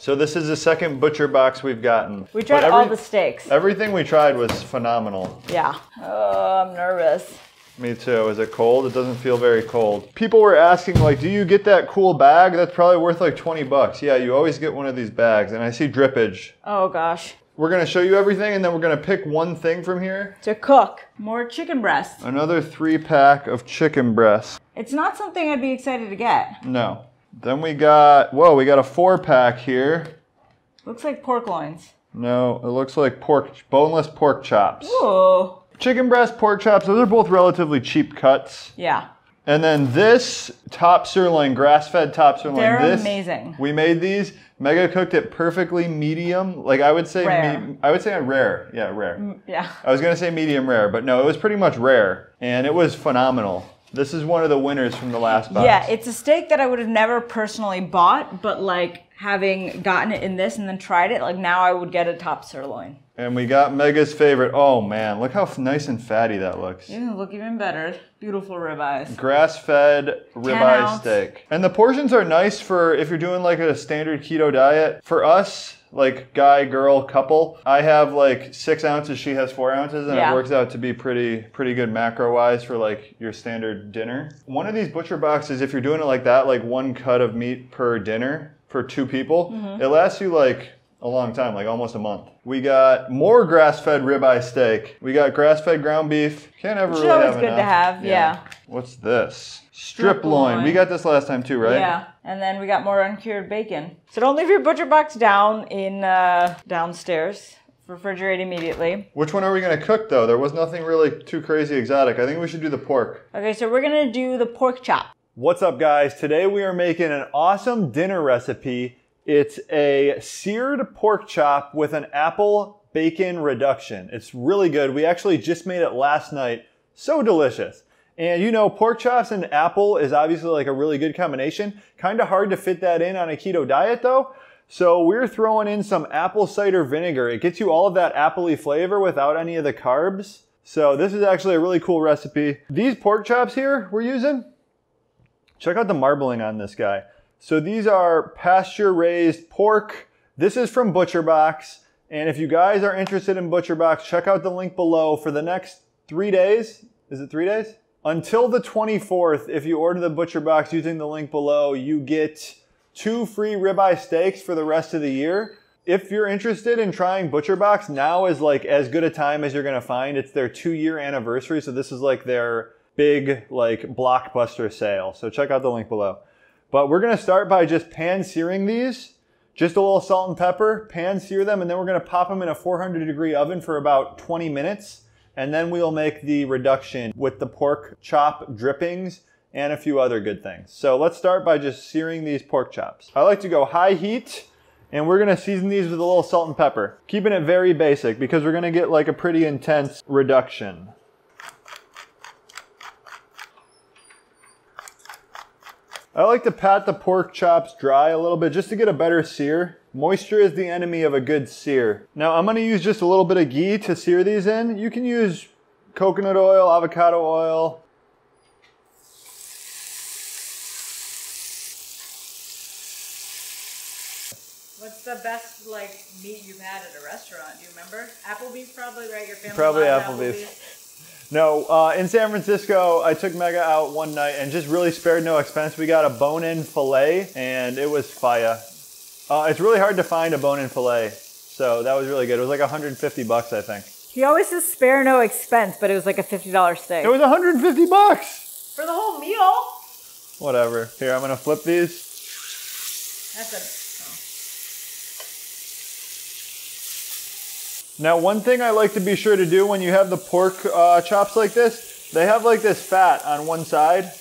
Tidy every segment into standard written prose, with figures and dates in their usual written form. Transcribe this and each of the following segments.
So this is the second butcher box we've gotten. We tried all the steaks. Everything we tried was phenomenal. Yeah. Oh, I'm nervous. Me too. Is it cold? It doesn't feel very cold. People were asking, like, do you get that cool bag? That's probably worth like 20 bucks. Yeah, you always get one of these bags. And I see drippage. Oh, gosh. We're going to show you everything, and then we're going to pick one thing from here. To cook. More chicken breasts. Another 3-pack of chicken breasts. It's not something I'd be excited to get. No. Then we got, whoa, we got a 4-pack here. Looks like pork loins. No, it looks like boneless pork chops. Ooh. Chicken breast, pork chops, those are both relatively cheap cuts. Yeah. And then this top sirloin, grass-fed top sirloin. They're amazing. We made these. Mega cooked it perfectly medium. Like I would say rare. I would say rare. Yeah, rare. Yeah. I was going to say medium rare, but no, it was pretty much rare. And it was phenomenal. This is one of the winners from the last box. Yeah, it's a steak that I would have never personally bought, but like having gotten it in this and then tried it, like now I would get a top sirloin. And we got Mega's favorite. Oh man, look how nice and fatty that looks. You look even better. Beautiful ribeyes. Grass-fed ribeye steak. And the portions are nice for if you're doing like a standard keto diet. For us, like guy, girl, couple, I have like 6 ounces, she has 4 ounces, and it works out to be pretty good macro-wise for like your standard dinner. One of these butcher boxes, if you're doing it like that, like 1 cut of meat per dinner for 2 people, it lasts you like a long time, like almost a month. We got more grass-fed ribeye steak. We got grass-fed ground beef. Can't ever really have enough. It's always good to have, yeah. What's this? Strip loin. We got this last time too, right? Yeah, and then we got more uncured bacon. So don't leave your butcher box down in downstairs. Refrigerate immediately. Which one are we gonna cook though? There was nothing really too crazy exotic. I think we should do the pork. Okay, so we're gonna do the pork chop. What's up guys? Today we are making an awesome dinner recipe. It's a seared pork chop with an apple bacon reduction. It's really good. We actually just made it last night. So delicious. And you know, pork chops and apple is obviously like a really good combination. Kind of hard to fit that in on a keto diet though. So we're throwing in some apple cider vinegar. It gets you all of that appley flavor without any of the carbs. So this is actually a really cool recipe. These pork chops here we're using, check out the marbling on this guy. So these are pasture-raised pork. This is from ButcherBox. And if you guys are interested in ButcherBox, check out the link below for the next 3 days. Is it 3 days? Until the 24th, if you order the ButcherBox using the link below, you get 2 free ribeye steaks for the rest of the year. If you're interested in trying ButcherBox, now is like as good a time as you're gonna find. It's their 2-year anniversary, so this is like their big like blockbuster sale. So check out the link below. But we're gonna start by just pan searing these. Just a little salt and pepper, pan sear them, and then we're gonna pop them in a 400-degree oven for about 20 minutes. And then we'll make the reduction with the pork chop drippings and a few other good things. So let's start by just searing these pork chops. I like to go high heat, and we're gonna season these with a little salt and pepper. Keeping it very basic because we're gonna get like a pretty intense reduction. I like to pat the pork chops dry a little bit just to get a better sear. Moisture is the enemy of a good sear. Now I'm gonna use just a little bit of ghee to sear these in. You can use coconut oil, avocado oil. What's the best like meat you've had at a restaurant? Do you remember? Applebee's probably, right? Your family Probably loves Applebee's. No, in San Francisco, I took Mega out one night and just really spared no expense. We got a bone-in filet, and it was fire. It's really hard to find a bone-in filet, so that was really good. It was like 150 bucks, I think. He always says spare no expense, but it was like a $50 steak. It was 150 bucks! For the whole meal? Whatever. Here, I'm gonna flip these. That's a... Now, one thing I like to be sure to do when you have the pork chops like this, they have like this fat on one side.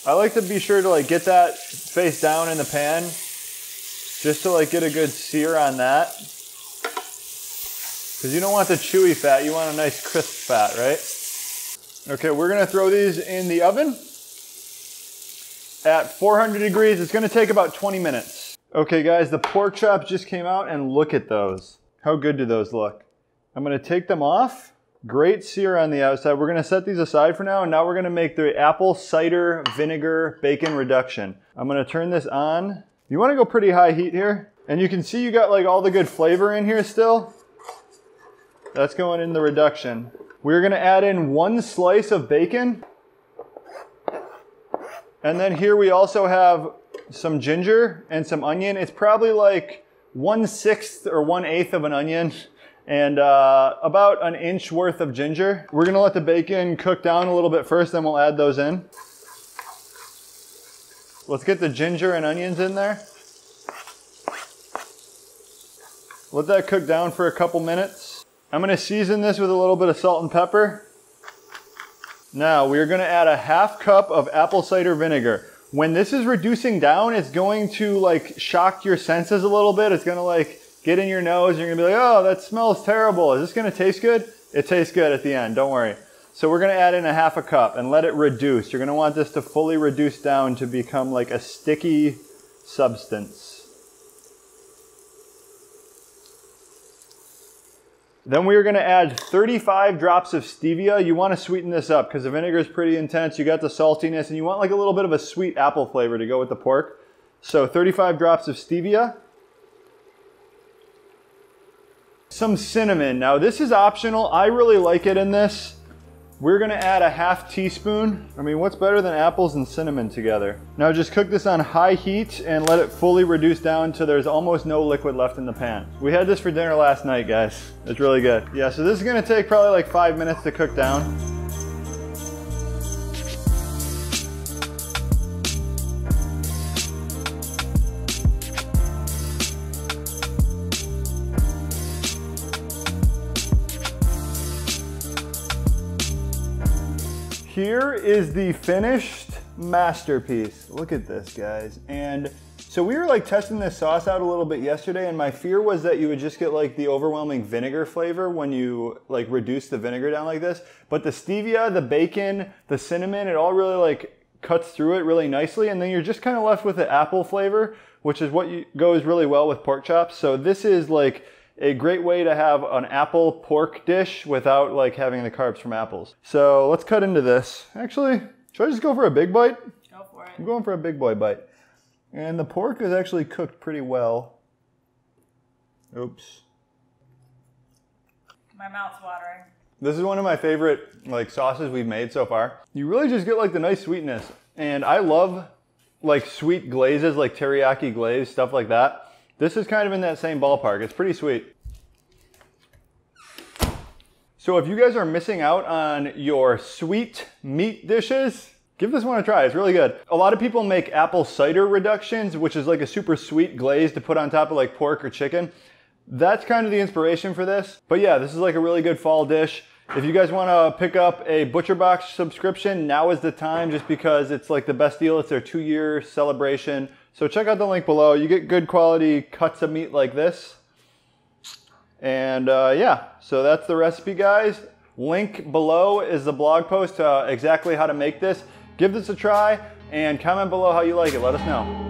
I like to be sure to like get that face down in the pan just to like get a good sear on that. Because you don't want the chewy fat, you want a nice crisp fat, right? Okay, we're gonna throw these in the oven at 400 degrees. It's gonna take about 20 minutes. Okay guys, the pork chops just came out and look at those. How good do those look? I'm gonna take them off. Great sear on the outside. We're gonna set these aside for now, and now we're gonna make the apple cider vinegar bacon reduction. I'm gonna turn this on. You wanna go pretty high heat here? And you can see you got like all the good flavor in here still. That's going in the reduction. We're gonna add in 1 slice of bacon. And then here we also have some ginger and some onion. It's probably like 1/6 or 1/8 of an onion and about an inch worth of ginger. We're gonna let the bacon cook down a little bit first, then we'll add those in. Let's get the ginger and onions in there. Let that cook down for a couple minutes. I'm gonna season this with a little bit of salt and pepper. Now we're gonna add a 1/2 cup of apple cider vinegar. When this is reducing down, it's going to like shock your senses a little bit. It's gonna like get in your nose. You're gonna be like, oh, that smells terrible. Is this gonna taste good? It tastes good at the end, don't worry. So we're gonna add in a 1/2 cup and let it reduce. You're gonna want this to fully reduce down to become like a sticky substance. Then we are gonna add 35 drops of stevia. You wanna sweeten this up because the vinegar is pretty intense. You got the saltiness and you want like a little bit of a sweet apple flavor to go with the pork. So 35 drops of stevia. Some cinnamon. Now this is optional. I really like it in this. We're gonna add a 1/2 teaspoon. I mean, what's better than apples and cinnamon together? Now just cook this on high heat and let it fully reduce down till there's almost no liquid left in the pan. We had this for dinner last night, guys. It's really good. Yeah, so this is gonna take probably like 5 minutes to cook down. Here is the finished masterpiece. Look at this, guys. And so we were like testing this sauce out a little bit yesterday, and my fear was that you would just get like the overwhelming vinegar flavor when you like reduce the vinegar down like this. But the stevia, the bacon, the cinnamon, it all really like cuts through it really nicely. And then you're just kind of left with the apple flavor, which is what goes really well with pork chops. So this is like a great way to have an apple pork dish without like having the carbs from apples. So let's cut into this. Actually, should I just go for a big bite? Go for it. I'm going for a big boy bite. And the pork is actually cooked pretty well. Oops. My mouth's watering. This is one of my favorite like sauces we've made so far. You really just get like the nice sweetness. And I love like sweet glazes, like teriyaki glaze, stuff like that. This is kind of in that same ballpark. It's pretty sweet. So if you guys are missing out on your sweet meat dishes, give this one a try. It's really good. A lot of people make apple cider reductions, which is like a super sweet glaze to put on top of like pork or chicken. That's kind of the inspiration for this. But yeah, this is like a really good fall dish. If you guys want to pick up a Butcher Box subscription, now is the time, just because it's like the best deal. It's their 2-year celebration. So check out the link below. You get good quality cuts of meat like this. And yeah, so that's the recipe, guys. Link below is the blog post to exactly how to make this. Give this a try and comment below how you like it. Let us know.